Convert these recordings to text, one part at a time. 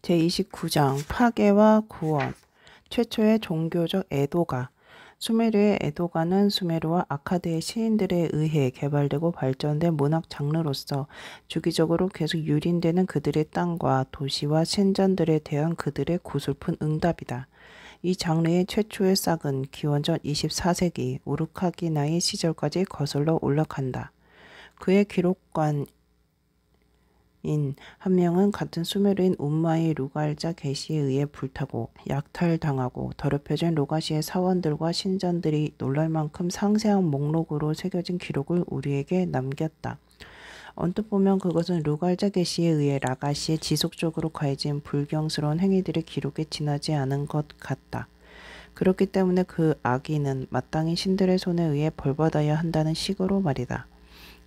제29장 파괴와 구원. 최초의 종교적 에도가. 수메르의 에도가는 수메르와 아카드의 시인들에 의해 개발되고 발전된 문학 장르로서 주기적으로 계속 유린되는 그들의 땅과 도시와 신전들에 대한 그들의 고슬픈 응답이다. 이 장르의 최초의 싹은 기원전 24세기 우르카기나의 시절까지 거슬러 올라간다. 그의 기록관 인 한 명은 같은 수메르인 운마의 루갈자 게시에 의해 불타고 약탈당하고 더럽혀진 로가시의 사원들과 신전들이 놀랄 만큼 상세한 목록으로 새겨진 기록을 우리에게 남겼다. 언뜻 보면 그것은 루갈자 게시에 의해 라가시에 지속적으로 가해진 불경스러운 행위들의 기록에 지나지 않은 것 같다. 그렇기 때문에 그 악인은 마땅히 신들의 손에 의해 벌받아야 한다는 식으로 말이다.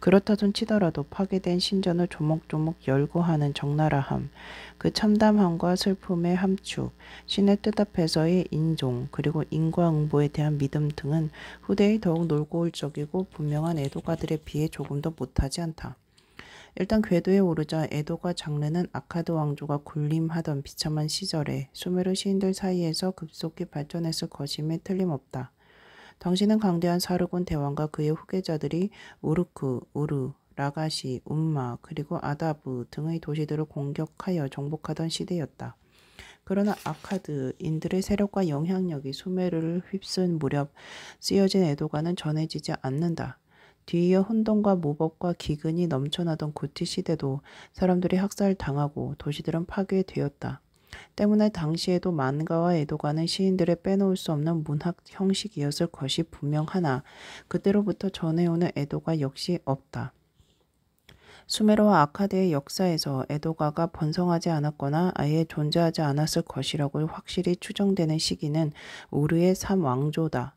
그렇다던 치더라도 파괴된 신전을 조목조목 열거하는 적나라함, 그 참담함과 슬픔의 함축, 신의 뜻 앞에서의 인종, 그리고 인과응보에 대한 믿음 등은 후대의 더욱 놀고울적이고 분명한 애도가들에 비해 조금도 못하지 않다. 일단 궤도에 오르자 에도가 장르는 아카드 왕조가 군림하던 비참한 시절에 수메르 시인들 사이에서 급속히 발전했을 것임에 틀림없다. 당시는 강대한 사르곤 대왕과 그의 후계자들이 우르크, 우르, 라가시, 운마, 그리고 아다브 등의 도시들을 공격하여 정복하던 시대였다. 그러나 아카드인들의 세력과 영향력이 수메르를 휩쓴 무렵 쓰여진 에도가는 전해지지 않는다. 뒤이어 혼돈과 모법과 기근이 넘쳐나던 구티 시대도 사람들이 학살당하고 도시들은 파괴되었다. 때문에 당시에도 만가와 에도가는 시인들의 빼놓을 수 없는 문학 형식이었을 것이 분명하나 그때로부터 전해오는 에도가 역시 없다. 수메르와 아카드의 역사에서 에도가가 번성하지 않았거나 아예 존재하지 않았을 것이라고 확실히 추정되는 시기는 우르의 3왕조다.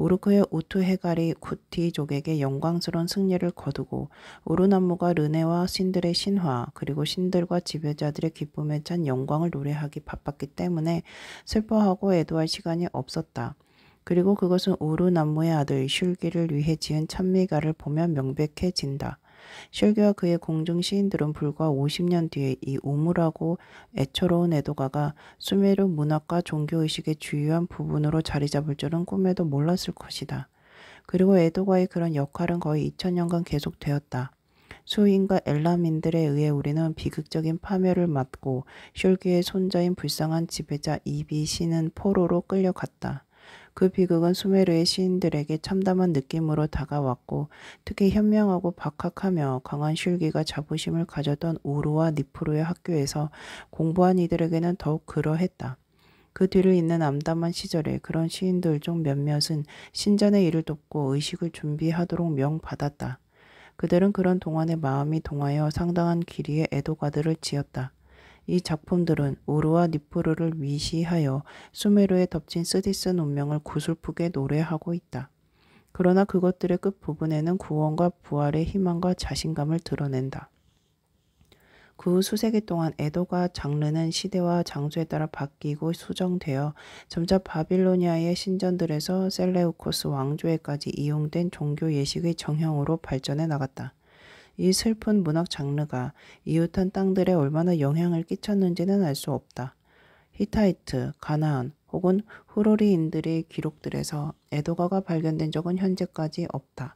우르크의 우투헤갈이 쿠티족에게 영광스러운 승리를 거두고 우르남무가 르네와 신들의 신화 그리고 신들과 지배자들의 기쁨에 찬 영광을 노래하기 바빴기 때문에 슬퍼하고 애도할 시간이 없었다. 그리고 그것은 우르남무의 아들 슐기를 위해 지은 찬미가를 보면 명백해진다. 슐기와 그의 공중 시인들은 불과 50년 뒤에 이 우물하고 애처로운 에도가가 수메르 문학과 종교의식의 주요한 부분으로 자리 잡을 줄은 꿈에도 몰랐을 것이다. 그리고 에도가의 그런 역할은 거의 2000년간 계속되었다. 수인과 엘라민들에 의해 우리는 비극적인 파멸을 맞고 슐기의 손자인 불쌍한 지배자 이비시는 포로로 끌려갔다. 그 비극은 수메르의 시인들에게 참담한 느낌으로 다가왔고 특히 현명하고 박학하며 강한 슐기가 자부심을 가졌던 우르와 니프루의 학교에서 공부한 이들에게는 더욱 그러했다. 그 뒤를 잇는 암담한 시절에 그런 시인들 중 몇몇은 신전의 일을 돕고 의식을 준비하도록 명받았다. 그들은 그런 동안의 마음이 동하여 상당한 길이의 에도가들을 지었다. 이 작품들은 우르와 니프루를 위시하여 수메르에 덮친 쓰디쓴 운명을 구슬프게 노래하고 있다. 그러나 그것들의 끝부분에는 구원과 부활의 희망과 자신감을 드러낸다. 그 후 수세기 동안 에도가 장르는 시대와 장소에 따라 바뀌고 수정되어 점차 바빌로니아의 신전들에서 셀레우코스 왕조에까지 이용된 종교 예식의 정형으로 발전해 나갔다. 이 슬픈 문학 장르가 이웃한 땅들에 얼마나 영향을 끼쳤는지는 알 수 없다. 히타이트, 가나안 혹은 후로리인들의 기록들에서 에도가가 발견된 적은 현재까지 없다.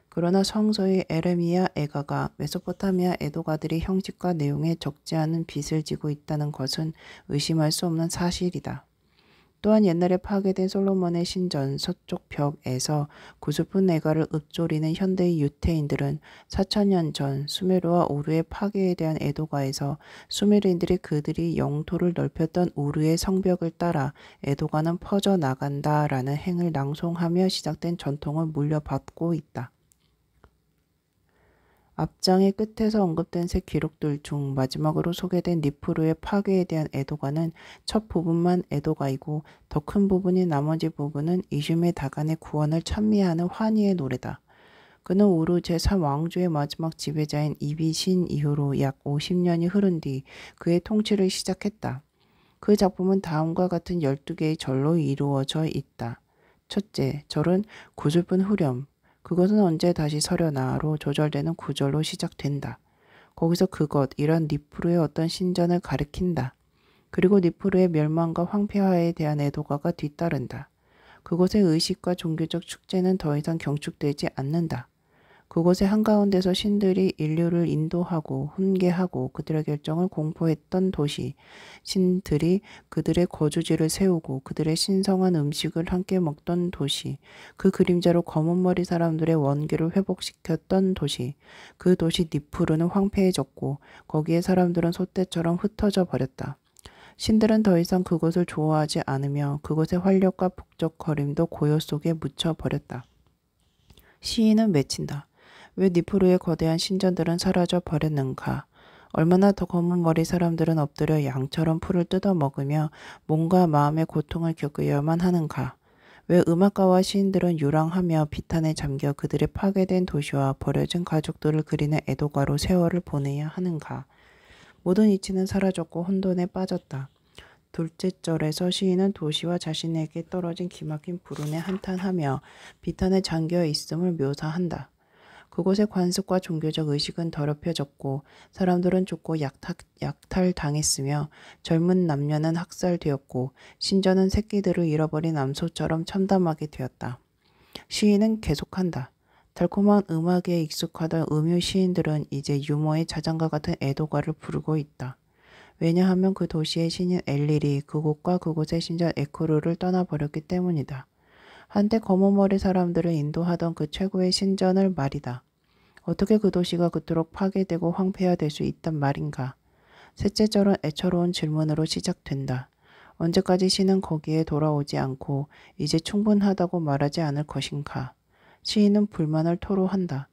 그러나 성서의 에레미야 에가가 메소포타미아 에도가들의 형식과 내용에 적지 않은 빚을 지고 있다는 것은 의심할 수 없는 사실이다. 또한 옛날에 파괴된 솔로몬의 신전 서쪽 벽에서 구슬픈 애가를 읊조리는 현대의 유태인들은 4000년 전 수메르와 우르의 파괴에 대한 에도가에서 수메르인들이 그들이 영토를 넓혔던 우르의 성벽을 따라 에도가는 퍼져나간다라는 행을 낭송하며 시작된 전통을 물려받고 있다. 앞장의 끝에서 언급된 새 기록들 중 마지막으로 소개된 니프루의 파괴에 대한 에도가는 첫 부분만 에도가이고 더 큰 부분인 나머지 부분은 이슈메 다간의 구원을 찬미하는 환희의 노래다. 그는 우르 제3왕조의 마지막 지배자인 이비신 이후로 약 50년이 흐른 뒤 그의 통치를 시작했다. 그 작품은 다음과 같은 12개의 절로 이루어져 있다. 첫째, 절은 구슬픈 후렴. 그것은 언제 다시 서려나로 조절되는 구절로 시작된다. 거기서 그것, 이런 니프루의 어떤 신전을 가리킨다. 그리고 니프르의 멸망과 황폐화에 대한 애도가가 뒤따른다. 그곳의 의식과 종교적 축제는 더 이상 경축되지 않는다. 그곳의 한가운데서 신들이 인류를 인도하고 훈계하고 그들의 결정을 공포했던 도시, 신들이 그들의 거주지를 세우고 그들의 신성한 음식을 함께 먹던 도시, 그 그림자로 검은 머리 사람들의 원기를 회복시켰던 도시, 그 도시 니프르는 황폐해졌고 거기에 사람들은 소떼처럼 흩어져 버렸다. 신들은 더 이상 그곳을 좋아하지 않으며 그곳의 활력과 북적거림도 고요 속에 묻혀버렸다. 시인은 맺힌다. 왜 니프르의 거대한 신전들은 사라져 버렸는가? 얼마나 더 검은 머리 사람들은 엎드려 양처럼 풀을 뜯어 먹으며 몸과 마음의 고통을 겪어야만 하는가? 왜 음악가와 시인들은 유랑하며 비탄에 잠겨 그들의 파괴된 도시와 버려진 가족들을 그리는 애도가로 세월을 보내야 하는가? 모든 이치는 사라졌고 혼돈에 빠졌다. 둘째 절에서 시인은 도시와 자신에게 떨어진 기막힌 불운에 한탄하며 비탄에 잠겨 있음을 묘사한다. 그곳의 관습과 종교적 의식은 더럽혀졌고 사람들은 쫓고 약탈당했으며 젊은 남녀는 학살되었고 신전은 새끼들을 잃어버린 암소처럼 참담하게 되었다. 시인은 계속한다. 달콤한 음악에 익숙하던 음유 시인들은 이제 유머의 자장가 같은 애도가를 부르고 있다. 왜냐하면 그 도시의 신인 엘릴이 그곳과 그곳의 신전 에크루를 떠나버렸기 때문이다. 한때 검은머리 사람들을 인도하던 그 최고의 신전을 말이다. 어떻게 그 도시가 그토록 파괴되고 황폐화될 수 있단 말인가. 셋째 절은 애처로운 질문으로 시작된다. 언제까지 신은 거기에 돌아오지 않고 이제 충분하다고 말하지 않을 것인가. 시인은 불만을 토로한다.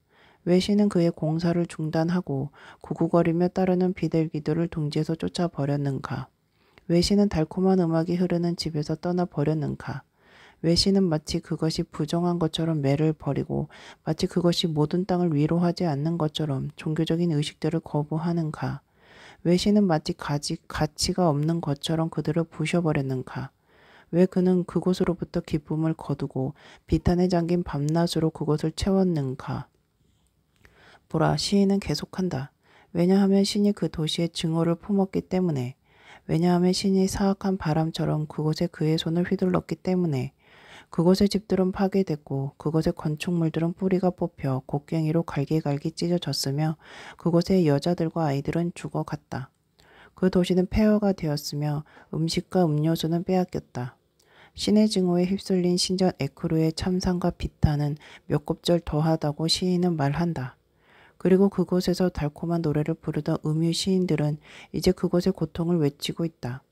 왜 신은 그의 공사를 중단하고 구구거리며 따르는 비둘기들을 둥지에서 쫓아버렸는가. 왜 신은 달콤한 음악이 흐르는 집에서 떠나버렸는가. 왜 신은 마치 그것이 부정한 것처럼 매를 버리고 마치 그것이 모든 땅을 위로하지 않는 것처럼 종교적인 의식들을 거부하는가. 왜 신은 마치 가치가 없는 것처럼 그들을 부셔버렸는가. 왜 그는 그곳으로부터 기쁨을 거두고 비탄에 잠긴 밤낮으로 그곳을 채웠는가. 보라, 시인은 계속한다. 왜냐하면 신이 그 도시의 증오를 품었기 때문에. 왜냐하면 신이 사악한 바람처럼 그곳에 그의 손을 휘둘렀기 때문에. 그곳의 집들은 파괴됐고 그곳의 건축물들은 뿌리가 뽑혀 곡괭이로 갈기갈기 찢어졌으며 그곳의 여자들과 아이들은 죽어갔다. 그 도시는 폐허가 되었으며 음식과 음료수는 빼앗겼다. 신의 증오에 휩쓸린 신전 에크루의 참상과 비탄은 몇 곱절 더하다고 시인은 말한다. 그리고 그곳에서 달콤한 노래를 부르던 음유 시인들은 이제 그곳의 고통을 외치고 있다.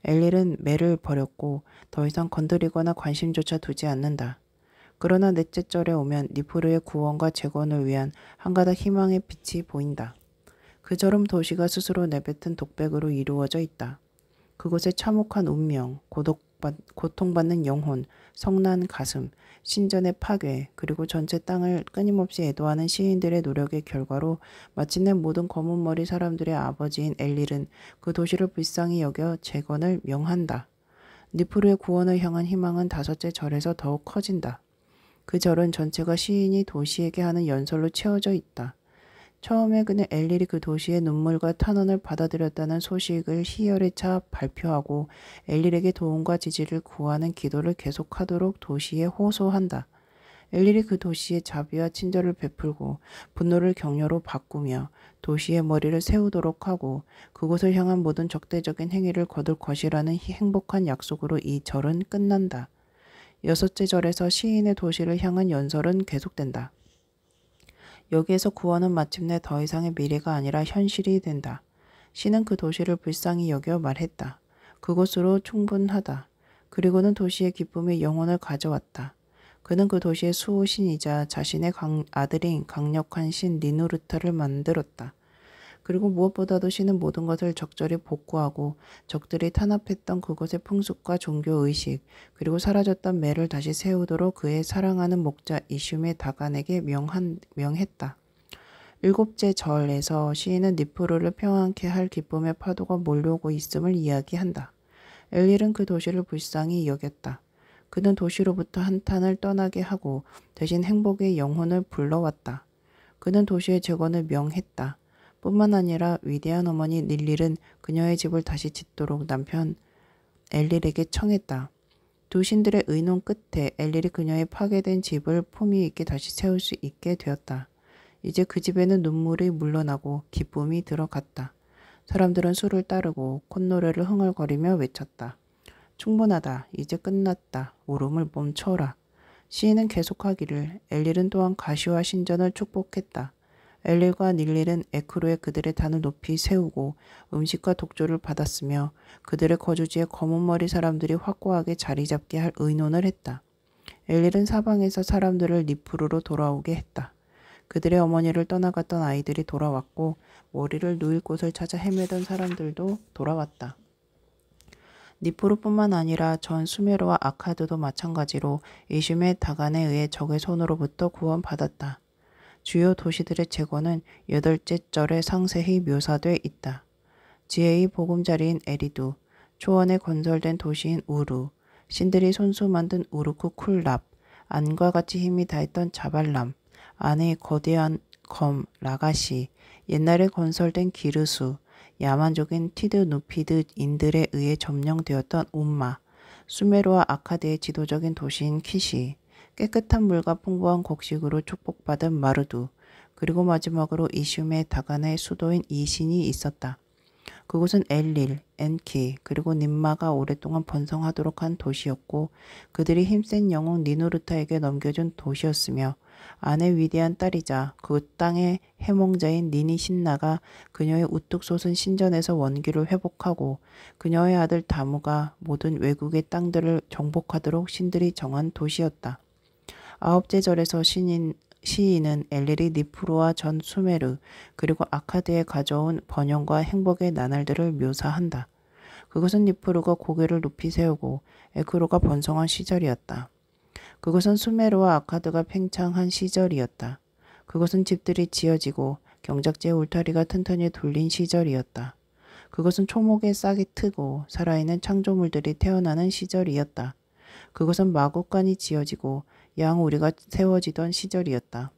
엘릴은 매를 버렸고 더 이상 건드리거나 관심조차 두지 않는다. 그러나 넷째 절에 오면 니프르의 구원과 재건을 위한 한 가닥 희망의 빛이 보인다. 그 절은 도시가 스스로 내뱉은 독백으로 이루어져 있다. 그곳의 참혹한 운명, 고통받는 영혼, 성난 가슴, 신전의 파괴, 그리고 전체 땅을 끊임없이 애도하는 시인들의 노력의 결과로 마침내 모든 검은 머리 사람들의 아버지인 엘릴은 그 도시를 불쌍히 여겨 재건을 명한다. 니프르의 구원을 향한 희망은 다섯째 절에서 더욱 커진다. 그 절은 전체가 시인이 도시에게 하는 연설로 채워져 있다. 처음에 그는 엘릴이 그 도시의 눈물과 탄원을 받아들였다는 소식을 희열에 차 발표하고 엘릴에게 도움과 지지를 구하는 기도를 계속하도록 도시에 호소한다. 엘릴이 그 도시에 자비와 친절을 베풀고 분노를 격려로 바꾸며 도시의 머리를 세우도록 하고 그곳을 향한 모든 적대적인 행위를 거둘 것이라는 행복한 약속으로 이 절은 끝난다. 여섯째 절에서 시인의 도시를 향한 연설은 계속된다. 여기에서 구원은 마침내 더 이상의 미래가 아니라 현실이 된다. 신은 그 도시를 불쌍히 여겨 말했다. 그곳으로 충분하다. 그리고는 도시의 기쁨의 영혼을 가져왔다. 그는 그 도시의 수호신이자 자신의 아들인 강력한 신 니누르타를 만들었다. 그리고 무엇보다도 신은 모든 것을 적절히 복구하고 적들이 탄압했던 그곳의 풍습과 종교의식 그리고 사라졌던 매를 다시 세우도록 그의 사랑하는 목자 이슘의 다간에게 명했다. 일곱째 절에서 시인은 니프르를 평안케 할 기쁨의 파도가 몰려오고 있음을 이야기한다. 엘릴은 그 도시를 불쌍히 여겼다. 그는 도시로부터 한탄을 떠나게 하고 대신 행복의 영혼을 불러왔다. 그는 도시의 재건을 명했다. 뿐만 아니라 위대한 어머니 닐릴은 그녀의 집을 다시 짓도록 남편 엘릴에게 청했다. 두 신들의 의논 끝에 엘릴이 그녀의 파괴된 집을 품위 있게 다시 세울 수 있게 되었다. 이제 그 집에는 눈물이 물러나고 기쁨이 들어갔다. 사람들은 술을 따르고 콧노래를 흥얼거리며 외쳤다. 충분하다. 이제 끝났다. 울음을 멈춰라. 시인은 계속하기를 엘릴은 또한 가시와 신전을 축복했다. 엘릴과 닐릴은 에크로에 그들의 단을 높이 세우고 음식과 독조를 받았으며 그들의 거주지에 검은 머리 사람들이 확고하게 자리 잡게 할 의논을 했다. 엘릴은 사방에서 사람들을 니프루로 돌아오게 했다. 그들의 어머니를 떠나갔던 아이들이 돌아왔고 머리를 누일 곳을 찾아 헤매던 사람들도 돌아왔다. 니프루뿐만 아니라 전 수메르와 아카드도 마찬가지로 이슈메 다간에 의해 적의 손으로부터 구원받았다. 주요 도시들의 재건은 8째 절에 상세히 묘사돼 있다. 지혜의 보금자리인 에리두, 초원에 건설된 도시인 우루, 신들이 손수 만든 우르크 쿨랍, 안과 같이 힘이 다했던 자발람, 안의 거대한 검 라가시, 옛날에 건설된 기르수, 야만족인 티드 누피드인들에 의해 점령되었던 움마, 수메르와 아카드의 지도적인 도시인 키시, 깨끗한 물과 풍부한 곡식으로 축복받은 마르두, 그리고 마지막으로 이슈메 다간의 수도인 이신이 있었다. 그곳은 엘릴, 엔키, 그리고 님마가 오랫동안 번성하도록 한 도시였고 그들이 힘센 영웅 니누르타에게 넘겨준 도시였으며 아내 위대한 딸이자 그 땅의 해몽자인 니니 신나가 그녀의 우뚝 솟은 신전에서 원기를 회복하고 그녀의 아들 다무가 모든 외국의 땅들을 정복하도록 신들이 정한 도시였다. 9째 절에서 시인은 엘릴이 니프루와 전 수메르 그리고 아카드에 가져온 번영과 행복의 나날들을 묘사한다. 그것은 니프루가 고개를 높이 세우고 에크로가 번성한 시절이었다. 그것은 수메르와 아카드가 팽창한 시절이었다. 그것은 집들이 지어지고 경작지의 울타리가 튼튼히 돌린 시절이었다. 그것은 초목에 싹이 트고 살아있는 창조물들이 태어나는 시절이었다. 그것은 마국간이 지어지고 양우리가 세워지던 시절이었다.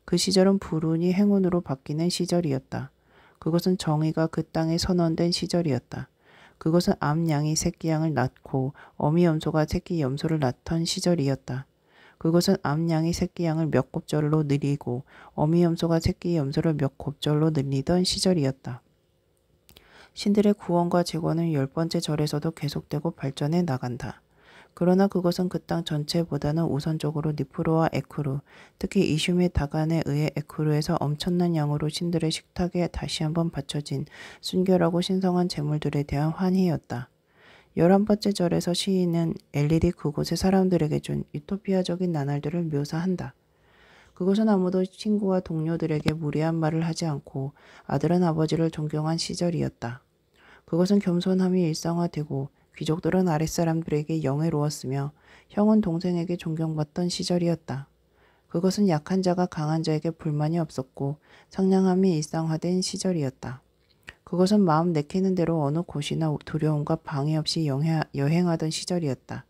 그 시절은 불운이 행운으로 바뀌는 시절이었다. 그것은 정의가 그 땅에 선언된 시절이었다. 그것은 암양이 새끼양을 낳고 어미염소가 새끼염소를 낳던 시절이었다. 그것은 암양이 새끼양을 몇 곱절로 늘리고 어미염소가 새끼염소를 몇 곱절로 늘리던 시절이었다. 신들의 구원과 재건은 10번째 절에서도 계속되고 발전해 나간다. 그러나 그것은 그 땅 전체보다는 우선적으로 니프루와 에크루, 특히 이슈메 다간에 의해 에크루에서 엄청난 양으로 신들의 식탁에 다시 한번 바쳐진 순결하고 신성한 제물들에 대한 환희였다. 11번째 절에서 시인은 엘릴이 그곳의 사람들에게 준 유토피아적인 나날들을 묘사한다. 그것은 아무도 친구와 동료들에게 무례한 말을 하지 않고 아들은 아버지를 존경한 시절이었다. 그것은 겸손함이 일상화되고 귀족들은 아랫사람들에게 영예로웠으며 형은 동생에게 존경받던 시절이었다. 그것은 약한 자가 강한 자에게 불만이 없었고 상냥함이 일상화된 시절이었다. 그것은 마음 내키는 대로 어느 곳이나 두려움과 방해 없이 여행하던 시절이었다.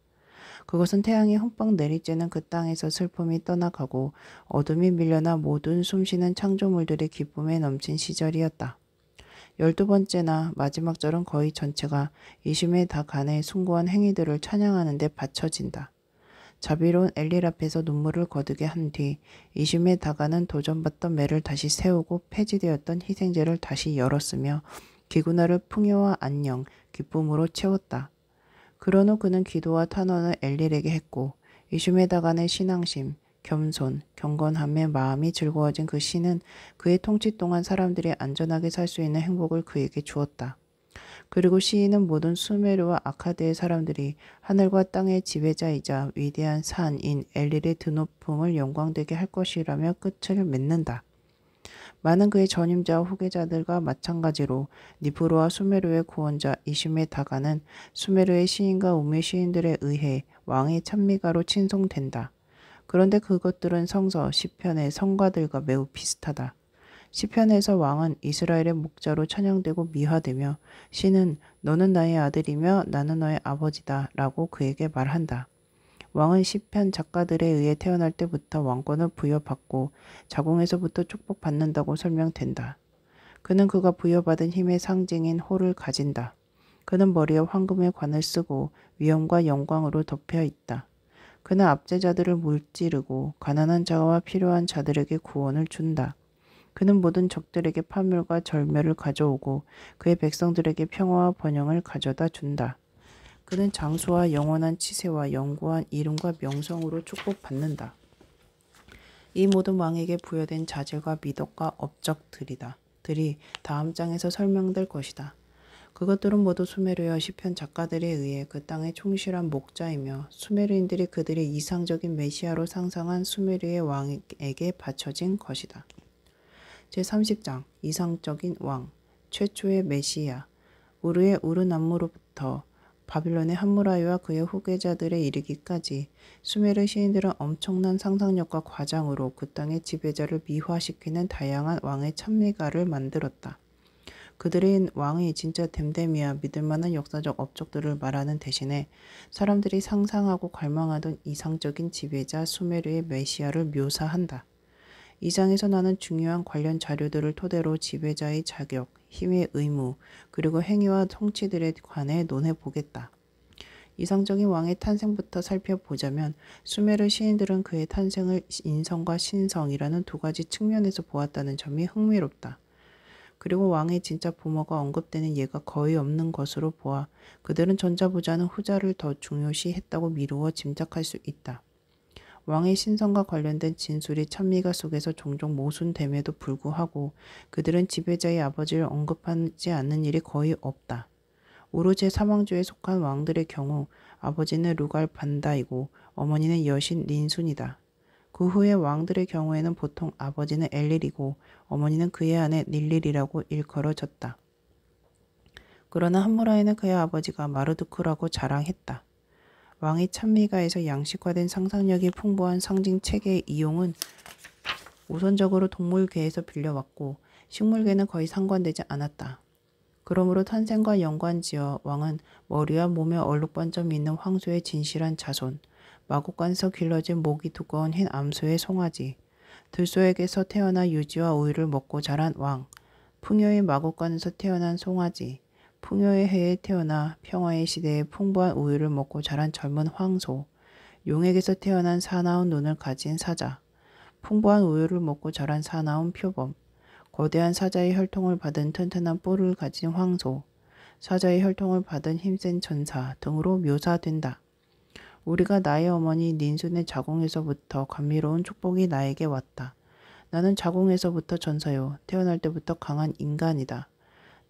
그것은 태양이 흠뻑 내리쬐는 그 땅에서 슬픔이 떠나가고 어둠이 밀려나 모든 숨쉬는 창조물들의 기쁨에 넘친 시절이었다. 12번째나 마지막 절은 거의 전체가 이슈메 다간의 숭고한 행위들을 찬양하는 데 바쳐진다. 자비로운 엘릴 앞에서 눈물을 거두게 한 뒤 이슈메 다간은 도전받던 매를 다시 세우고 폐지되었던 희생제를 다시 열었으며 기구나를 풍요와 안녕, 기쁨으로 채웠다. 그런 후 그는 기도와 탄원을 엘릴에게 했고 이슈메 다간의 신앙심, 겸손, 경건함에 마음이 즐거워진 그 시는 그의 통치 동안 사람들이 안전하게 살 수 있는 행복을 그에게 주었다. 그리고 시인은 모든 수메르와 아카드의 사람들이 하늘과 땅의 지배자이자 위대한 산인 엘릴의 드높음을 영광되게 할 것이라며 끝을 맺는다. 많은 그의 전임자와 후계자들과 마찬가지로 니프루와 수메르의 구원자 이슈메 다간은 수메르의 시인과 우메 시인들에 의해 왕의 찬미가로 칭송된다. 그런데 그것들은 성서, 시편의 성가들과 매우 비슷하다. 시편에서 왕은 이스라엘의 목자로 찬양되고 미화되며 시는 너는 나의 아들이며 나는 너의 아버지다 라고 그에게 말한다. 왕은 시편 작가들에 의해 태어날 때부터 왕권을 부여받고 자궁에서부터 축복받는다고 설명된다. 그는 그가 부여받은 힘의 상징인 호를 가진다. 그는 머리에 황금의 관을 쓰고 위엄과 영광으로 덮여 있다. 그는 압제자들을 물찌르고 가난한 자와 필요한 자들에게 구원을 준다. 그는 모든 적들에게 파멸과 절멸을 가져오고 그의 백성들에게 평화와 번영을 가져다 준다. 그는 장수와 영원한 치세와 영구한 이름과 명성으로 축복받는다. 이 모든 왕에게 부여된 자질과 미덕과 업적들이다. 들이 다음 장에서 설명될 것이다. 그것들은 모두 수메르여 시편 작가들에 의해 그 땅의 충실한 목자이며 수메르인들이 그들의 이상적인 메시아로 상상한 수메르의 왕에게 바쳐진 것이다. 제30장 이상적인 왕 최초의 메시아 우르의 우르남무로부터 바빌론의 함무라이와 그의 후계자들에 이르기까지 수메르 시인들은 엄청난 상상력과 과장으로 그 땅의 지배자를 미화시키는 다양한 왕의 찬미가를 만들었다. 그들의 왕이 진짜 댐댐이야 믿을만한 역사적 업적들을 말하는 대신에 사람들이 상상하고 갈망하던 이상적인 지배자 수메르의 메시아를 묘사한다. 이 장에서 나는 중요한 관련 자료들을 토대로 지배자의 자격, 힘의 의무, 그리고 행위와 통치들에 관해 논해보겠다. 이상적인 왕의 탄생부터 살펴보자면 수메르 시인들은 그의 탄생을 인성과 신성이라는 두 가지 측면에서 보았다는 점이 흥미롭다. 그리고 왕의 진짜 부모가 언급되는 예가 거의 없는 것으로 보아 그들은 전자보다는 후자를 더 중요시했다고 미루어 짐작할 수 있다. 왕의 신성과 관련된 진술이 찬미가 속에서 종종 모순됨에도 불구하고 그들은 지배자의 아버지를 언급하지 않는 일이 거의 없다. 우르 제3왕조에 속한 왕들의 경우 아버지는 루갈 반다이고 어머니는 여신 린순이다. 그 후의 왕들의 경우에는 보통 아버지는 엘릴이고 어머니는 그의 아내 닐릴이라고 일컬어졌다. 그러나 함무라이는 그의 아버지가 마르두크라고 자랑했다. 왕의 찬미가에서 양식화된 상상력이 풍부한 상징 체계의 이용은 우선적으로 동물계에서 빌려왔고 식물계는 거의 상관되지 않았다. 그러므로 탄생과 연관지어 왕은 머리와 몸에 얼룩번점이 있는 황소의 진실한 자손, 마곡간에서 길러진 목이 두꺼운 흰 암소의 송아지, 들소에게서 태어나 유지와 우유를 먹고 자란 왕, 풍요의 마곡간에서 태어난 송아지, 풍요의 해에 태어나 평화의 시대에 풍부한 우유를 먹고 자란 젊은 황소, 용에게서 태어난 사나운 눈을 가진 사자, 풍부한 우유를 먹고 자란 사나운 표범, 거대한 사자의 혈통을 받은 튼튼한 뿔을 가진 황소, 사자의 혈통을 받은 힘센 전사 등으로 묘사된다. 우리가 나의 어머니 닌순의 자궁에서부터 감미로운 축복이 나에게 왔다. 나는 자궁에서부터 전사요. 태어날 때부터 강한 인간이다.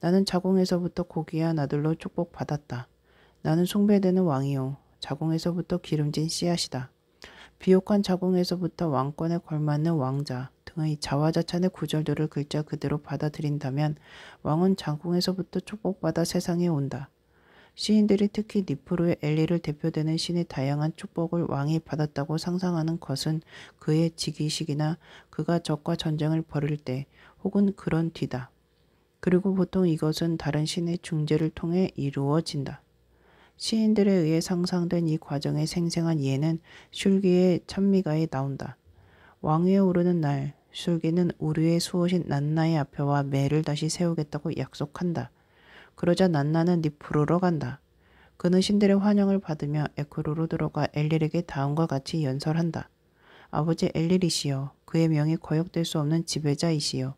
나는 자궁에서부터 고귀한 아들로 축복받았다. 나는 숭배되는 왕이요. 자궁에서부터 기름진 씨앗이다. 비옥한 자궁에서부터 왕권에 걸맞는 왕자 등의 자화자찬의 구절들을 글자 그대로 받아들인다면 왕은 자궁에서부터 축복받아 세상에 온다. 시인들이 특히 니프루의 엘리를 대표되는 신의 다양한 축복을 왕이 받았다고 상상하는 것은 그의 즉위식이나 그가 적과 전쟁을 벌일 때 혹은 그런 뒤다. 그리고 보통 이것은 다른 신의 중재를 통해 이루어진다. 시인들에 의해 상상된 이 과정의 생생한 예는 슐기의 찬미가에 나온다. 왕위에 오르는 날, 슐기는 우르의 수호신 난나의 앞에와 매를 다시 세우겠다고 약속한다. 그러자 난나는 니프루로 간다. 그는 신들의 환영을 받으며 에크로로 들어가 엘릴에게 다음과 같이 연설한다. 아버지 엘릴이시여, 그의 명이 거역될 수 없는 지배자이시여,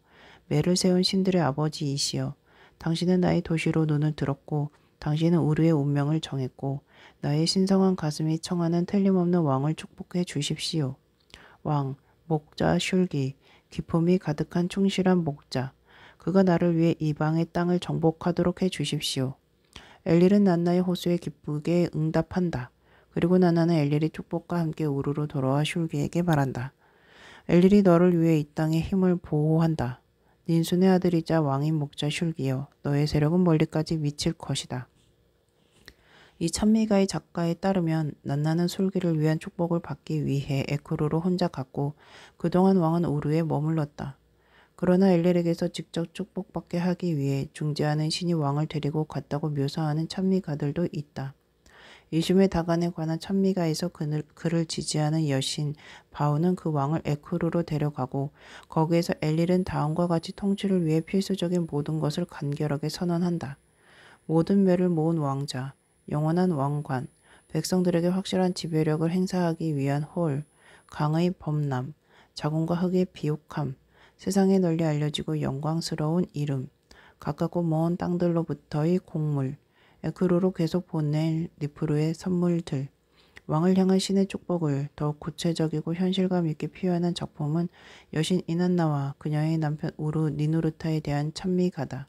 매를 세운 신들의 아버지이시여, 당신은 나의 도시로 눈을 들었고 당신은 우르의 운명을 정했고 나의 신성한 가슴이 청하는 틀림없는 왕을 축복해 주십시오. 왕, 목자 슐기, 기품이 가득한 충실한 목자, 그가 나를 위해 이방의 땅을 정복하도록 해 주십시오. 엘릴은 난나의 호소에 기쁘게 응답한다. 그리고 난나는 엘릴의 축복과 함께 우르로 돌아와 슐기에게 말한다. 엘릴이 너를 위해 이 땅의 힘을 보호한다. 닌순의 아들이자 왕인 목자 슐기여, 너의 세력은 멀리까지 미칠 것이다. 이 찬미가의 작가에 따르면 난나는 슐기를 위한 축복을 받기 위해 에크로로 혼자 갔고 그동안 왕은 우르에 머물렀다. 그러나 엘릴에게서 직접 축복받게 하기 위해 중재하는 신이 왕을 데리고 갔다고 묘사하는 찬미가들도 있다. 이숨의 다간에 관한 찬미가에서 그를 지지하는 여신 바우는 그 왕을 에크루로 데려가고 거기에서 엘릴은 다음과 같이 통치를 위해 필수적인 모든 것을 간결하게 선언한다. 모든 매를 모은 왕자, 영원한 왕관, 백성들에게 확실한 지배력을 행사하기 위한 홀, 강의 범람, 자궁과 흙의 비옥함, 세상에 널리 알려지고 영광스러운 이름, 가깝고 먼 땅들로부터의 곡물, 에크루로 계속 보낼 니프루의 선물들, 왕을 향한 신의 축복을 더욱 구체적이고 현실감 있게 표현한 작품은 여신 이난나와 그녀의 남편 우루 니누르타에 대한 찬미가다.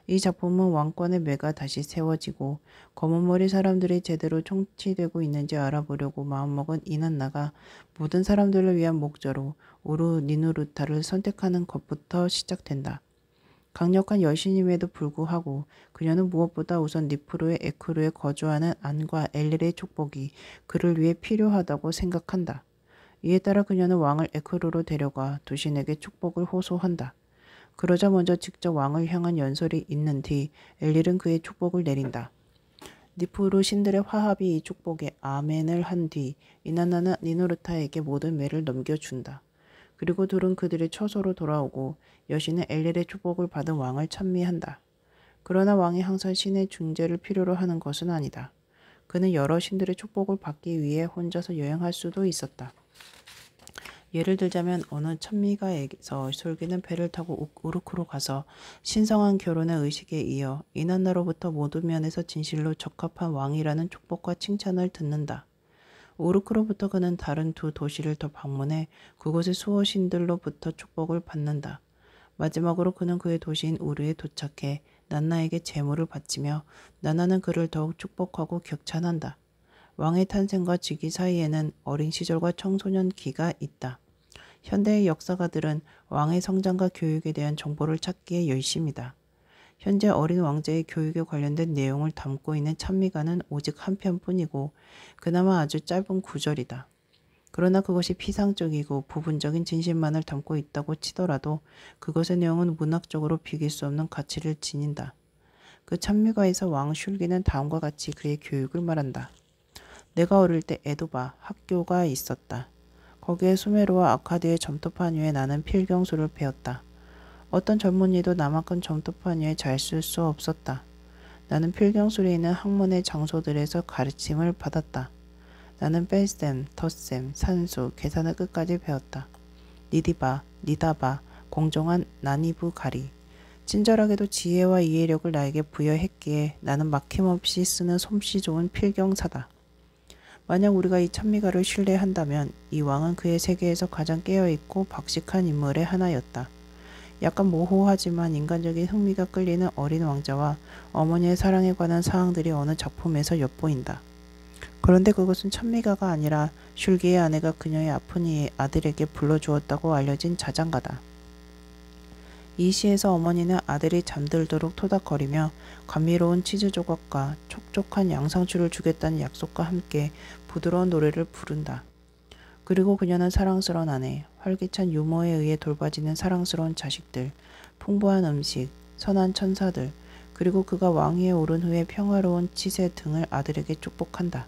이 작품은 왕권의 매가 다시 세워지고 검은 머리 사람들이 제대로 통치되고 있는지 알아보려고 마음먹은 이난나가 모든 사람들을 위한 목자로 우루 니누르타를 선택하는 것부터 시작된다. 강력한 여신임에도 불구하고 그녀는 무엇보다 우선 니프루의 에크루에 거주하는 안과 엘릴의 축복이 그를 위해 필요하다고 생각한다. 이에 따라 그녀는 왕을 에크루로 데려가 두신에게 축복을 호소한다. 그러자 먼저 직접 왕을 향한 연설이 있는 뒤 엘릴은 그의 축복을 내린다. 니프루 신들의 화합이 이 축복에 아멘을 한 뒤 이난나는 니누르타에게 모든 매를 넘겨준다. 그리고 둘은 그들의 처소로 돌아오고 여신은 엘릴의 축복을 받은 왕을 찬미한다. 그러나 왕이 항상 신의 중재를 필요로 하는 것은 아니다. 그는 여러 신들의 축복을 받기 위해 혼자서 여행할 수도 있었다. 예를 들자면 어느 찬미가에서 솔기는 배를 타고 우르크로 가서 신성한 결혼의 의식에 이어 이난나로부터 모든 면에서 진실로 적합한 왕이라는 축복과 칭찬을 듣는다. 우르크로부터 그는 다른 두 도시를 더 방문해 그곳의 수호신들로부터 축복을 받는다. 마지막으로 그는 그의 도시인 우르에 도착해 난나에게 제물을 바치며 난나는 그를 더욱 축복하고 격찬한다. 왕의 탄생과 즉위 사이에는 어린 시절과 청소년기가 있다. 현대의 역사가들은 왕의 성장과 교육에 대한 정보를 찾기에 열심이다. 현재 어린 왕자의 교육에 관련된 내용을 담고 있는 찬미가는 오직 한 편뿐이고 그나마 아주 짧은 구절이다. 그러나 그것이 피상적이고 부분적인 진실만을 담고 있다고 치더라도 그것의 내용은 문학적으로 비길 수 없는 가치를 지닌다. 그 찬미가에서 왕 슐기는 다음과 같이 그의 교육을 말한다. 내가 어릴 때 에도바 학교가 있었다. 거기에 수메르와 아카드의 점토판 위에 나는 필경술을 배웠다. 어떤 젊은이도 나만큼 점토판 위에 잘 쓸 수 없었다. 나는 필경술에 있는 학문의 장소들에서 가르침을 받았다. 나는 뺄셈, 덧셈, 산수, 계산을 끝까지 배웠다. 니디바, 니다바, 공정한 나니부 가리. 친절하게도 지혜와 이해력을 나에게 부여했기에 나는 막힘없이 쓰는 솜씨 좋은 필경사다. 만약 우리가 이 찬미가를 신뢰한다면 이 왕은 그의 세계에서 가장 깨어있고 박식한 인물의 하나였다. 약간 모호하지만 인간적인 흥미가 끌리는 어린 왕자와 어머니의 사랑에 관한 사항들이 어느 작품에서 엿보인다. 그런데 그것은 찬미가가 아니라 슐기의 아내가 그녀의 아픈 아들에게 불러주었다고 알려진 자장가다. 이 시에서 어머니는 아들이 잠들도록 토닥거리며 감미로운 치즈 조각과 촉촉한 양상추를 주겠다는 약속과 함께 부드러운 노래를 부른다. 그리고 그녀는 사랑스러운 아내, 활기찬 유머에 의해 돌봐지는 사랑스러운 자식들, 풍부한 음식, 선한 천사들, 그리고 그가 왕위에 오른 후에 평화로운 치세 등을 아들에게 축복한다.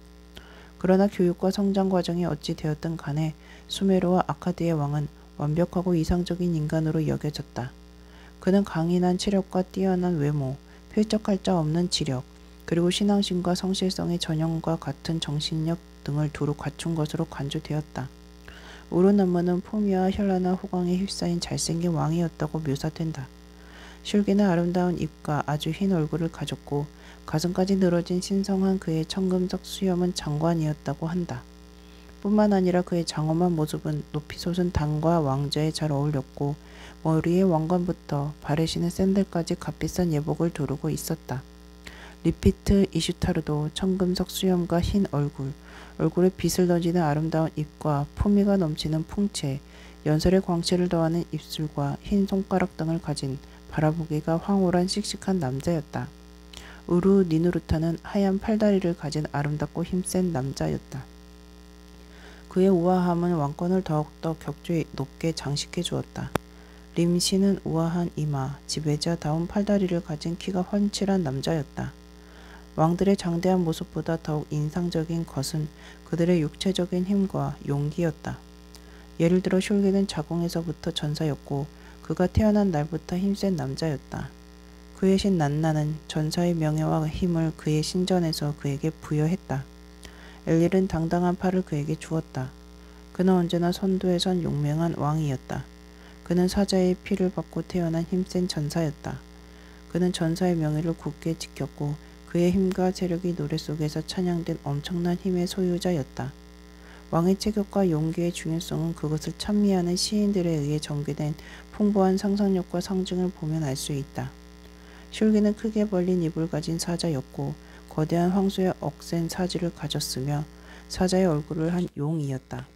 그러나 교육과 성장 과정이 어찌 되었든 간에 수메르와 아카드의 왕은 완벽하고 이상적인 인간으로 여겨졌다. 그는 강인한 체력과 뛰어난 외모, 필적할 자 없는 지력, 그리고 신앙심과 성실성의 전형과 같은 정신력 등을 두루 갖춘 것으로 간주되었다. 우르나무는 품위와 현란한 호강에 휩싸인 잘생긴 왕이었다고 묘사된다. 슐기는 아름다운 입과 아주 흰 얼굴을 가졌고 가슴까지 늘어진 신성한 그의 청금석 수염은 장관이었다고 한다. 뿐만 아니라 그의 장엄한 모습은 높이 솟은 당과 왕자에 잘 어울렸고 머리에 왕관부터 발에 신은 샌들까지 값비싼 예복을 두르고 있었다. 리피트 이슈타르도 청금석 수염과 흰 얼굴에 빛을 던지는 아름다운 입과 품위가 넘치는 풍채, 연설의 광채를 더하는 입술과 흰 손가락 등을 가진 바라보기가 황홀한 씩씩한 남자였다. 우루 니누르타는 하얀 팔다리를 가진 아름답고 힘센 남자였다. 그의 우아함은 왕권을 더욱더 격조에 높게 장식해 주었다. 림시는 우아한 이마, 지배자다운 팔다리를 가진 키가 훤칠한 남자였다. 왕들의 장대한 모습보다 더욱 인상적인 것은 그들의 육체적인 힘과 용기였다. 예를 들어 슐기는 자궁에서부터 전사였고 그가 태어난 날부터 힘센 남자였다. 그의 신 난나는 전사의 명예와 힘을 그의 신전에서 그에게 부여했다. 엘릴은 당당한 팔을 그에게 주었다. 그는 언제나 선두에 선 용맹한 왕이었다. 그는 사자의 피를 받고 태어난 힘센 전사였다. 그는 전사의 명예를 굳게 지켰고 그의 힘과 세력이 노래 속에서 찬양된 엄청난 힘의 소유자였다. 왕의 체격과 용기의 중요성은 그것을 찬미하는 시인들에 의해 전개된 풍부한 상상력과 상징을 보면 알 수 있다. 슐기는 크게 벌린 입을 가진 사자였고 거대한 황소의 억센 사지를 가졌으며 사자의 얼굴을 한 용이었다.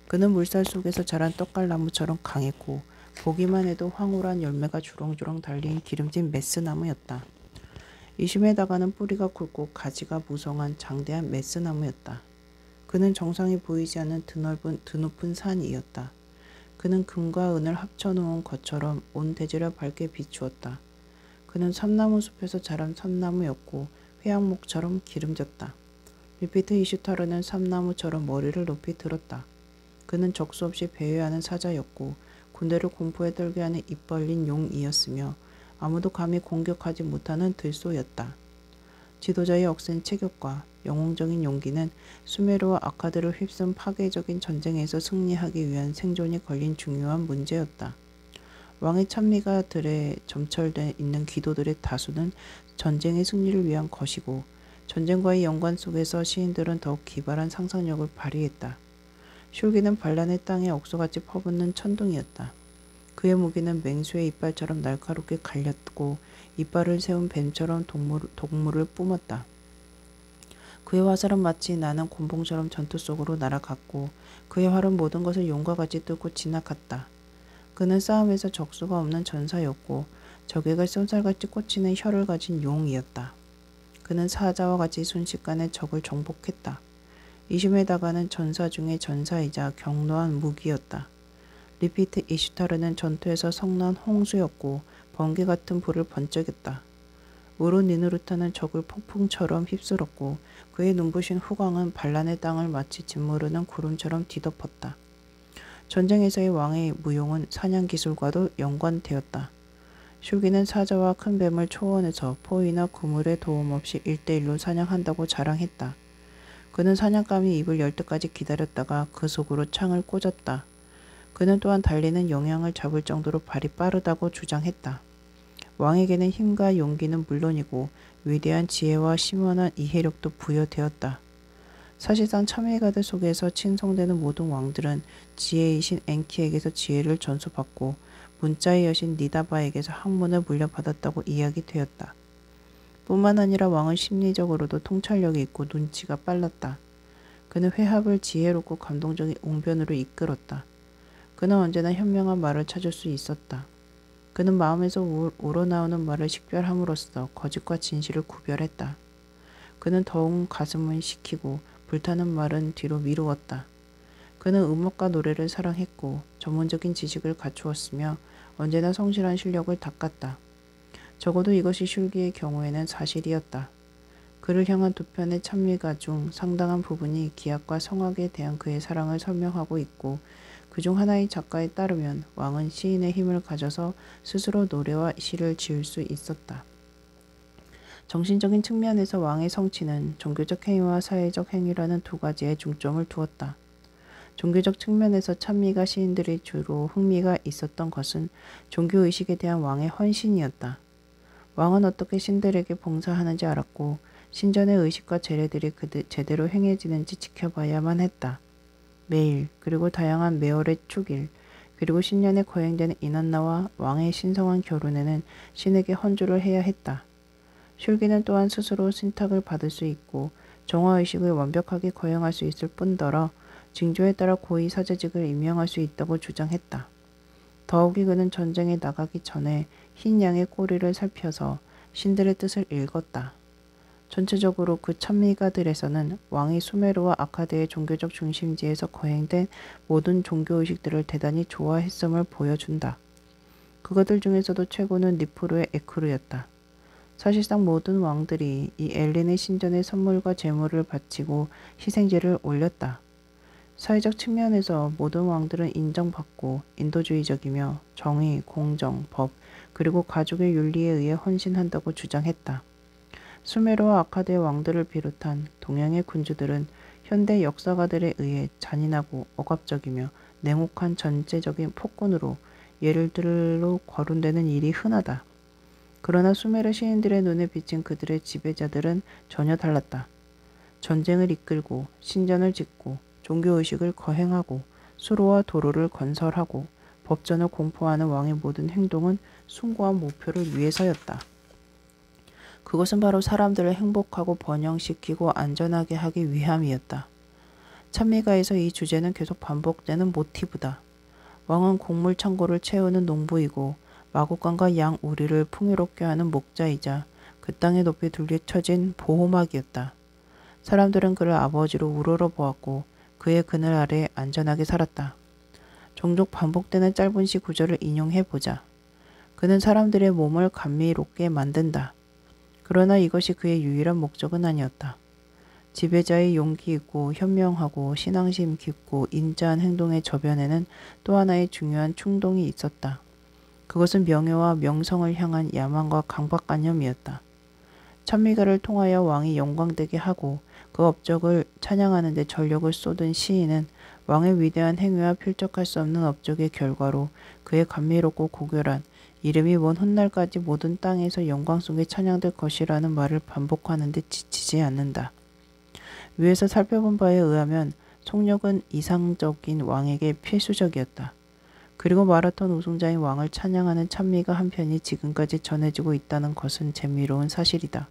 그는 물살 속에서 자란 떡갈나무처럼 강했고 보기만 해도 황홀한 열매가 주렁주렁 달린 기름진 메스나무였다. 이심에 다가는 뿌리가 굵고 가지가 무성한 장대한 메스나무였다. 그는 정상이 보이지 않는 드높은 산이었다. 그는 금과 은을 합쳐놓은 것처럼 온 대지를 밝게 비추었다. 그는 삼나무 숲에서 자란 삼나무였고 회양목처럼 기름졌다. 리피트 이슈타르는 삼나무처럼 머리를 높이 들었다. 그는 적수 없이 배회하는 사자였고 군대를 공포에 떨게 하는 입 벌린 용이었으며 아무도 감히 공격하지 못하는 들소였다. 지도자의 억센 체격과 영웅적인 용기는 수메르와 아카드를 휩쓴 파괴적인 전쟁에서 승리하기 위한 생존이 걸린 중요한 문제였다. 왕의 찬미가 들에 점철돼 있는 기도들의 다수는 전쟁의 승리를 위한 것이고 전쟁과의 연관 속에서 시인들은 더욱 기발한 상상력을 발휘했다. 슐기는 반란의 땅에 억소같이 퍼붓는 천둥이었다. 그의 무기는 맹수의 이빨처럼 날카롭게 갈렸고 이빨을 세운 뱀처럼 동물을 뿜었다. 그의 화살은 마치 나는 곤봉처럼 전투 속으로 날아갔고 그의 활은 모든 것을 용과 같이 뚫고 지나갔다. 그는 싸움에서 적수가 없는 전사였고 적에게 쏜살같이 꽂히는 혀를 가진 용이었다. 그는 사자와 같이 순식간에 적을 정복했다. 이심에 다가는 전사 중의 전사이자 경로한 무기였다. 리피트 이슈타르는 전투에서 성난 홍수였고 번개 같은 불을 번쩍였다. 우르 니누르타는 적을 폭풍처럼 휩쓸었고 그의 눈부신 후광은 반란의 땅을 마치 짓무르는 구름처럼 뒤덮었다. 전쟁에서의 왕의 무용은 사냥 기술과도 연관되었다. 슐기는 사자와 큰 뱀을 초원에서 포위나 그물의 도움 없이 1대1로 사냥한다고 자랑했다. 그는 사냥감이 입을 열 때까지 기다렸다가 그 속으로 창을 꽂았다. 그는 또한 달리는 영양을 잡을 정도로 발이 빠르다고 주장했다. 왕에게는 힘과 용기는 물론이고 위대한 지혜와 심원한 이해력도 부여되었다. 사실상 참외가드 속에서 칭송되는 모든 왕들은 지혜의 신 엔키에게서 지혜를 전수받고 문자의 여신 니다바에게서 학문을 물려받았다고 이야기되었다. 뿐만 아니라 왕은 심리적으로도 통찰력이 있고 눈치가 빨랐다. 그는 회합을 지혜롭고 감동적인 웅변으로 이끌었다. 그는 언제나 현명한 말을 찾을 수 있었다. 그는 마음에서 우러나오는 말을 식별함으로써 거짓과 진실을 구별했다. 그는 더욱 가슴을 식히고 불타는 말은 뒤로 미루었다. 그는 음악과 노래를 사랑했고 전문적인 지식을 갖추었으며 언제나 성실한 실력을 닦았다. 적어도 이것이 슐기의 경우에는 사실이었다. 그를 향한 두 편의 찬미가 중 상당한 부분이 기악과 성악에 대한 그의 사랑을 설명하고 있고 그중 하나의 작가에 따르면 왕은 시인의 힘을 가져서 스스로 노래와 시를 지을 수 있었다. 정신적인 측면에서 왕의 성취는 종교적 행위와 사회적 행위라는 두 가지에 중점을 두었다. 종교적 측면에서 찬미가 시인들이 주로 흥미가 있었던 것은 종교의식에 대한 왕의 헌신이었다. 왕은 어떻게 신들에게 봉사하는지 알았고 신전의 의식과 제례들이 제대로 행해지는지 지켜봐야만 했다. 매일 그리고 다양한 매월의 축일 그리고 신년에 거행되는 인한나와 왕의 신성한 결혼에는 신에게 헌주를 해야 했다. 슐기는 또한 스스로 신탁을 받을 수 있고 정화의식을 완벽하게 거행할 수 있을 뿐더러 징조에 따라 고위 사제직을 임명할 수 있다고 주장했다. 더욱이 그는 전쟁에 나가기 전에 흰 양의 꼬리를 살펴서 신들의 뜻을 읽었다. 전체적으로 그 찬미가들에서는 왕이 수메르와 아카드의 종교적 중심지에서 거행된 모든 종교의식들을 대단히 좋아했음을 보여준다. 그것들 중에서도 최고는 니프루의 에크루였다. 사실상 모든 왕들이 이 엘린의 신전에 선물과 제물을 바치고 희생제를 올렸다. 사회적 측면에서 모든 왕들은 인정받고 인도주의적이며 정의, 공정, 법, 그리고 가족의 윤리에 의해 헌신한다고 주장했다. 수메르와 아카드의 왕들을 비롯한 동양의 군주들은 현대 역사가들에 의해 잔인하고 억압적이며 냉혹한 전제적인 폭군으로 예를 들어 거론되는 일이 흔하다. 그러나 수메르 시인들의 눈에 비친 그들의 지배자들은 전혀 달랐다. 전쟁을 이끌고 신전을 짓고 종교의식을 거행하고 수로와 도로를 건설하고 법전을 공포하는 왕의 모든 행동은 숭고한 목표를 위해서였다. 그것은 바로 사람들을 행복하고 번영시키고 안전하게 하기 위함이었다. 찬미가에서 이 주제는 계속 반복되는 모티브다. 왕은 곡물 창고를 채우는 농부이고 마구간과 양 우리를 풍요롭게 하는 목자이자 그 땅에 높이 둘리쳐진 보호막이었다. 사람들은 그를 아버지로 우러러 보았고 그의 그늘 아래 안전하게 살았다. 종종 반복되는 짧은 시 구절을 인용해보자. 그는 사람들의 몸을 감미롭게 만든다. 그러나 이것이 그의 유일한 목적은 아니었다. 지배자의 용기 있고 현명하고 신앙심 깊고 인자한 행동의 저변에는 또 하나의 중요한 충동이 있었다. 그것은 명예와 명성을 향한 야망과 강박관념이었다. 찬미가를 통하여 왕이 영광되게 하고 그 업적을 찬양하는 데 전력을 쏟은 시인은 왕의 위대한 행위와 필적할 수 없는 업적의 결과로 그의 감미롭고 고결한 이름이 먼 훗날까지 모든 땅에서 영광 속에 찬양될 것이라는 말을 반복하는 데 지치지 않는다. 위에서 살펴본 바에 의하면 속력은 이상적인 왕에게 필수적이었다. 그리고 마라톤 우승자인 왕을 찬양하는 찬미가 한 편이 지금까지 전해지고 있다는 것은 재미로운 사실이다.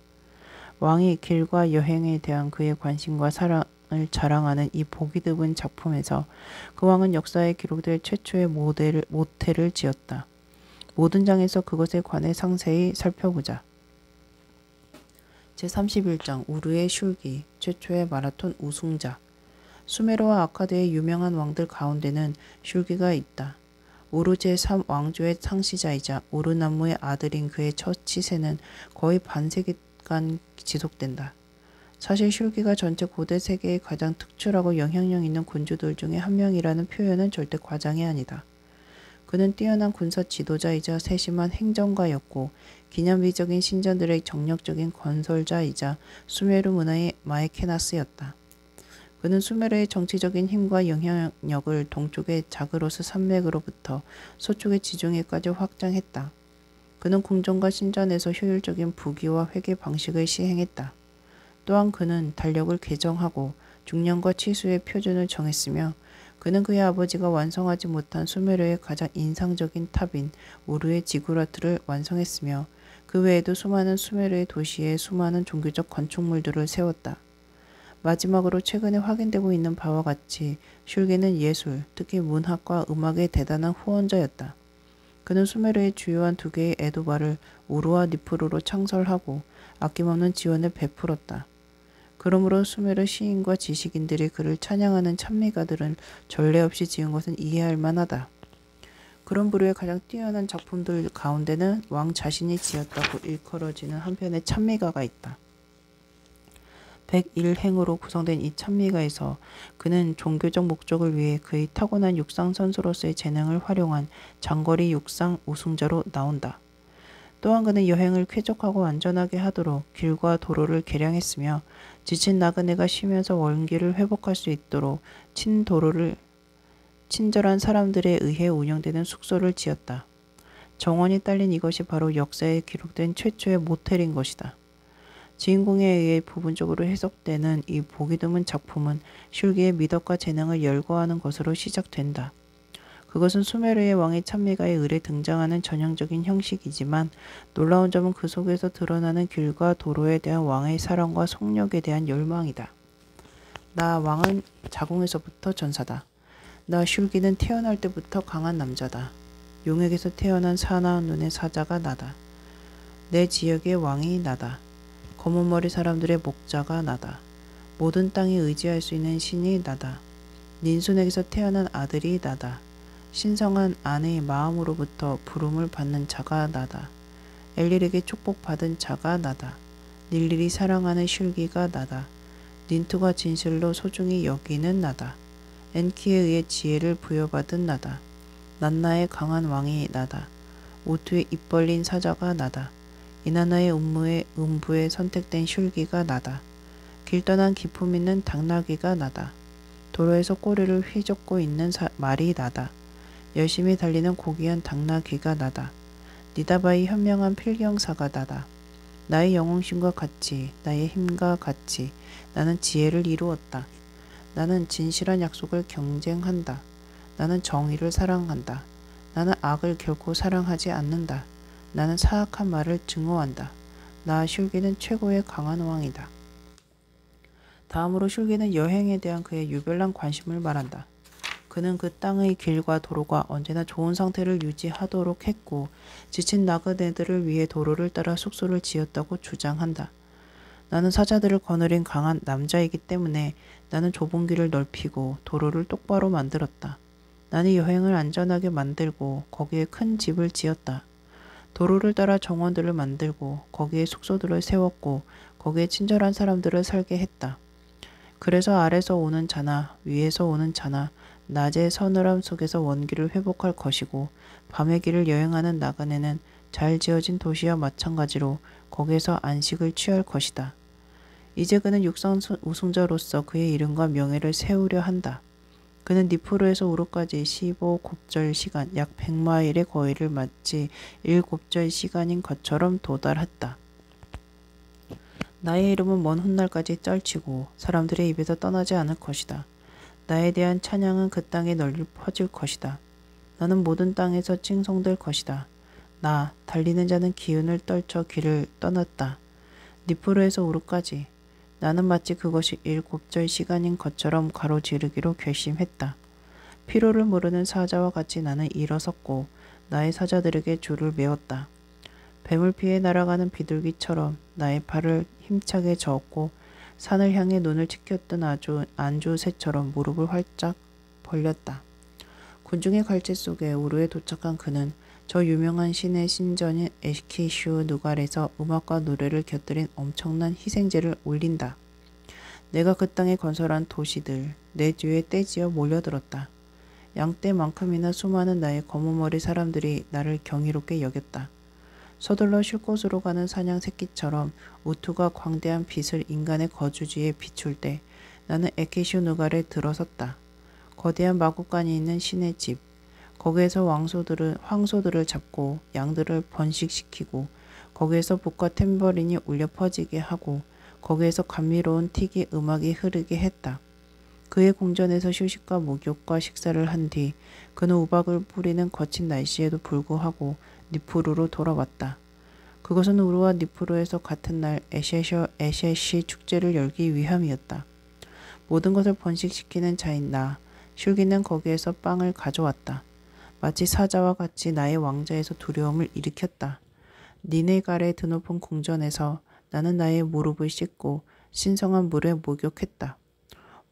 왕이 길과 여행에 대한 그의 관심과 사랑을 자랑하는 이 보기 드문 작품에서 그 왕은 역사에 기록될 최초의 모태를 지었다. 모든 장에서 그것에 관해 상세히 살펴보자. 제31장 우르의 슐기, 최초의 마라톤 우승자. 수메르와 아카드의 유명한 왕들 가운데는 슐기가 있다. 우르 제3왕조의 창시자이자 우르나무의 아들인 그의 첫 치세는 거의 반세기간 지속된다. 사실 슐기가 전체 고대 세계의 가장 특출하고 영향력 있는 군주들 중에 한 명이라는 표현은 절대 과장이 아니다. 그는 뛰어난 군사 지도자이자 세심한 행정가였고 기념비적인 신전들의 정력적인 건설자이자 수메르 문화의 마에케나스였다. 그는 수메르의 정치적인 힘과 영향력을 동쪽의 자그로스 산맥으로부터 서쪽의 지중해까지 확장했다. 그는 궁전과 신전에서 효율적인 부귀와 회계 방식을 시행했다. 또한 그는 달력을 개정하고 중량과 치수의 표준을 정했으며 그는 그의 아버지가 완성하지 못한 수메르의 가장 인상적인 탑인 우르의 지구라트를 완성했으며 그 외에도 수많은 수메르의 도시에 수많은 종교적 건축물들을 세웠다. 마지막으로 최근에 확인되고 있는 바와 같이 슐기는 예술, 특히 문학과 음악의 대단한 후원자였다. 그는 수메르의 주요한 두 개의 에도바를 우르와 니프루로 창설하고 아낌없는 지원을 베풀었다. 그러므로 수메르 시인과 지식인들이 그를 찬양하는 찬미가들은 전례 없이 지은 것은 이해할 만하다. 그런 부류의 가장 뛰어난 작품들 가운데는 왕 자신이 지었다고 일컬어지는 한 편의 찬미가가 있다. 101행으로 구성된 이 찬미가에서 그는 종교적 목적을 위해 그의 타고난 육상 선수로서의 재능을 활용한 장거리 육상 우승자로 나온다. 또한 그는 여행을 쾌적하고 안전하게 하도록 길과 도로를 개량했으며 지친 나그네가 쉬면서 원기를 회복할 수 있도록 친절한 사람들에 의해 운영되는 숙소를 지었다. 정원이 딸린 이것이 바로 역사에 기록된 최초의 모텔인 것이다. 주인공에 의해 부분적으로 해석되는 이 보기 드문 작품은 슐기의 미덕과 재능을 열거하는 것으로 시작된다. 그것은 수메르의 왕의 찬미가의 을에 등장하는 전형적인 형식이지만 놀라운 점은 그 속에서 드러나는 길과 도로에 대한 왕의 사랑과 속력에 대한 열망이다. 나 왕은 자궁에서부터 전사다. 나 슐기는 태어날 때부터 강한 남자다. 용에게서 태어난 사나운 눈의 사자가 나다. 내 지역의 왕이 나다. 검은머리 사람들의 목자가 나다. 모든 땅이 의지할 수 있는 신이 나다. 닌순에게서 태어난 아들이 나다. 신성한 아내의 마음으로부터 부름을 받는 자가 나다. 엘릴에게 축복받은 자가 나다. 닐릴이 사랑하는 슐기가 나다. 닌투가 진실로 소중히 여기는 나다. 엔키에 의해 지혜를 부여받은 나다. 난나의 강한 왕이 나다. 우투의 입 벌린 사자가 나다. 이나나의 음부에 선택된 슐기가 나다. 길 떠난 기품 있는 당나귀가 나다. 도로에서 꼬리를 휘젓고 있는 말이 나다. 열심히 달리는 고귀한 당나귀가 나다. 니다바의 현명한 필경사가 나다. 나의 영웅심과 같이, 나의 힘과 같이 나는 지혜를 이루었다. 나는 진실한 약속을 경쟁한다. 나는 정의를 사랑한다. 나는 악을 결코 사랑하지 않는다. 나는 사악한 말을 증오한다. 나 슐기는 최고의 강한 왕이다. 다음으로 슐기는 여행에 대한 그의 유별난 관심을 말한다. 그는 그 땅의 길과 도로가 언제나 좋은 상태를 유지하도록 했고 지친 나그네들을 위해 도로를 따라 숙소를 지었다고 주장한다. 나는 사자들을 거느린 강한 남자이기 때문에 나는 좁은 길을 넓히고 도로를 똑바로 만들었다. 나는 여행을 안전하게 만들고 거기에 큰 집을 지었다. 도로를 따라 정원들을 만들고 거기에 숙소들을 세웠고 거기에 친절한 사람들을 살게 했다. 그래서 아래서 오는 자나 위에서 오는 자나 낮의 서늘함 속에서 원기를 회복할 것이고 밤의 길을 여행하는 나그네는 잘 지어진 도시와 마찬가지로 거기에서 안식을 취할 것이다. 이제 그는 육상 우승자로서 그의 이름과 명예를 세우려 한다. 그는 니프루에서 우루까지 15곱절 시간 약 100마일의 거리를 마치 1곱절 시간인 것처럼 도달했다. 나의 이름은 먼 훗날까지 쩔치고 사람들의 입에서 떠나지 않을 것이다. 나에 대한 찬양은 그 땅에 널리 퍼질 것이다. 나는 모든 땅에서 칭송될 것이다. 나 달리는 자는 기운을 떨쳐 길을 떠났다. 니프루에서 우루까지 나는 마치 그것이 7절 시간인 것처럼 가로지르기로 결심했다. 피로를 모르는 사자와 같이 나는 일어섰고 나의 사자들에게 줄을 메었다. 뱀을 피해 날아가는 비둘기처럼 나의 팔을 힘차게 저었고 산을 향해 눈을 치켰던 안주새처럼 무릎을 활짝 벌렸다. 군중의 갈채 속에 우르에 도착한 그는 저 유명한 신의 신전인 에키슈 누갈에서 음악과 노래를 곁들인 엄청난 희생제를 올린다. 내가 그 땅에 건설한 도시들 내 뒤에 떼지어 몰려들었다. 양떼만큼이나 수많은 나의 검은머리 사람들이 나를 경이롭게 여겼다. 서둘러 쉴 곳으로 가는 사냥 새끼처럼 우투가 광대한 빛을 인간의 거주지에 비출 때 나는 에키슈 누갈에 들어섰다. 거대한 마구간이 있는 신의 집. 거기에서 황소들을 잡고 양들을 번식시키고 거기에서 북과 탬버린이 울려 퍼지게 하고 거기에서 감미로운 틱이 음악이 흐르게 했다. 그의 궁전에서 휴식과 목욕과 식사를 한 뒤 그는 우박을 뿌리는 거친 날씨에도 불구하고 니프루로 돌아왔다. 그것은 우루와 니프루에서 같은 날 에셰시 축제를 열기 위함이었다. 모든 것을 번식시키는 자인 나, 슐기는 거기에서 빵을 가져왔다. 마치 사자와 같이 나의 왕자에서 두려움을 일으켰다. 니네갈의 드높은 궁전에서 나는 나의 무릎을 씻고 신성한 물에 목욕했다.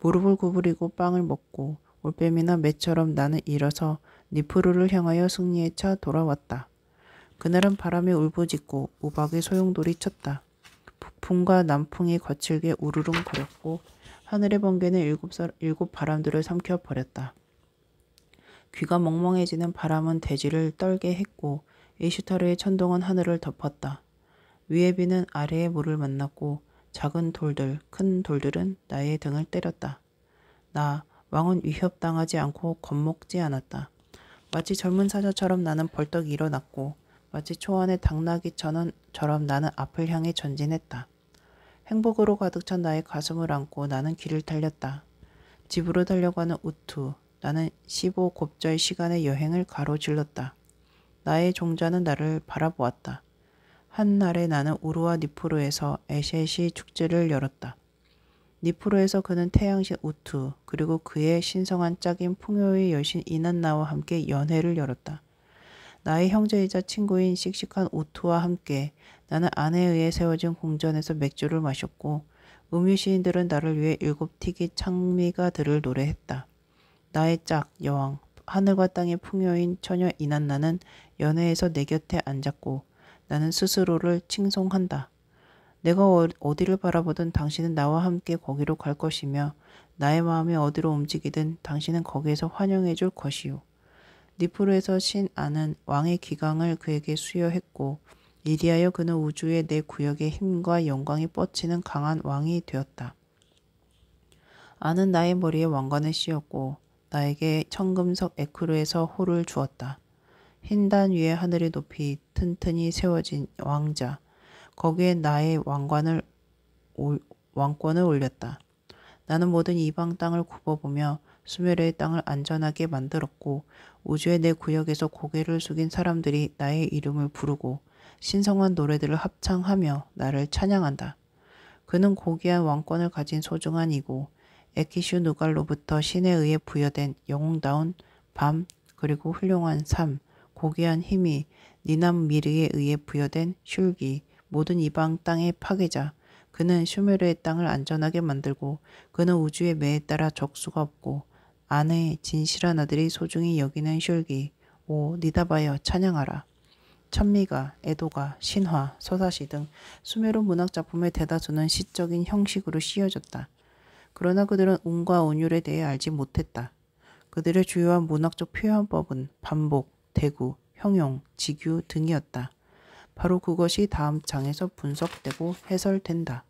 무릎을 구부리고 빵을 먹고 올빼미나 매처럼 나는 일어서 니프루를 향하여 승리에 차 돌아왔다. 그날은 바람이 울부짖고 우박이 소용돌이 쳤다. 북풍과 남풍이 거칠게 우르릉거렸고 하늘의 번개는 일곱 바람들을 삼켜버렸다. 귀가 멍멍해지는 바람은 대지를 떨게 했고 에슈타르의 천둥은 하늘을 덮었다. 위의 비는 아래의 물을 만났고 작은 돌들, 큰 돌들은 나의 등을 때렸다. 나, 왕은 위협당하지 않고 겁먹지 않았다. 마치 젊은 사자처럼 나는 벌떡 일어났고 마치 초원의 당나귀처럼 나는 앞을 향해 전진했다. 행복으로 가득 찬 나의 가슴을 안고 나는 길을 달렸다. 집으로 달려가는 우투, 나는 15곱절 시간의 여행을 가로질렀다. 나의 종자는 나를 바라보았다. 한날에 나는 우루와 니프루에서 에셰시 축제를 열었다. 니프루에서 그는 태양신 우투 그리고 그의 신성한 짝인 풍요의 여신 이난나와 함께 연회를 열었다. 나의 형제이자 친구인 씩씩한 우투와 함께 나는 아내에 의해 세워진 궁전에서 맥주를 마셨고 음유 시인들은 나를 위해 7틱이 창미가 들을 노래했다. 나의 짝 여왕 하늘과 땅의 풍요인 처녀 이난나는 연회에서 내 곁에 앉았고 나는 스스로를 칭송한다. 내가 어디를 바라보든 당신은 나와 함께 거기로 갈 것이며 나의 마음이 어디로 움직이든 당신은 거기에서 환영해 줄 것이요. 니프로에서 신아는 왕의 기강을 그에게 수여했고 이리하여 그는 우주의 내 구역의 힘과 영광이 뻗치는 강한 왕이 되었다. 아는 나의 머리에 왕관을 씌웠고 나에게 청금석 에크루에서 호를 주었다. 흰단 위에 하늘이 높이 튼튼히 세워진 왕자, 거기에 나의 왕권을 올렸다. 나는 모든 이방 땅을 굽어보며 수메르의 땅을 안전하게 만들었고 우주의 내 구역에서 고개를 숙인 사람들이 나의 이름을 부르고 신성한 노래들을 합창하며 나를 찬양한다. 그는 고귀한 왕권을 가진 소중한 이고 에키슈 누갈로부터 신에 의해 부여된 영웅다운 밤 그리고 훌륭한 삶, 고귀한 힘이 니남 미르에 의해 부여된 슐기, 모든 이방 땅의 파괴자. 그는 슈메르의 땅을 안전하게 만들고 그는 우주의 매에 따라 적수가 없고 아내의 진실한 아들이 소중히 여기는 슐기. 오 니다바여 찬양하라. 천미가, 에도가, 신화, 서사시 등 수메르 문학작품의 대다수는 시적인 형식으로 씌어졌다. 그러나 그들은 운과 운율에 대해 알지 못했다. 그들의 주요한 문학적 표현법은 반복, 대구, 형용, 직유 등이었다. 바로 그것이 다음 장에서 분석되고 해설된다.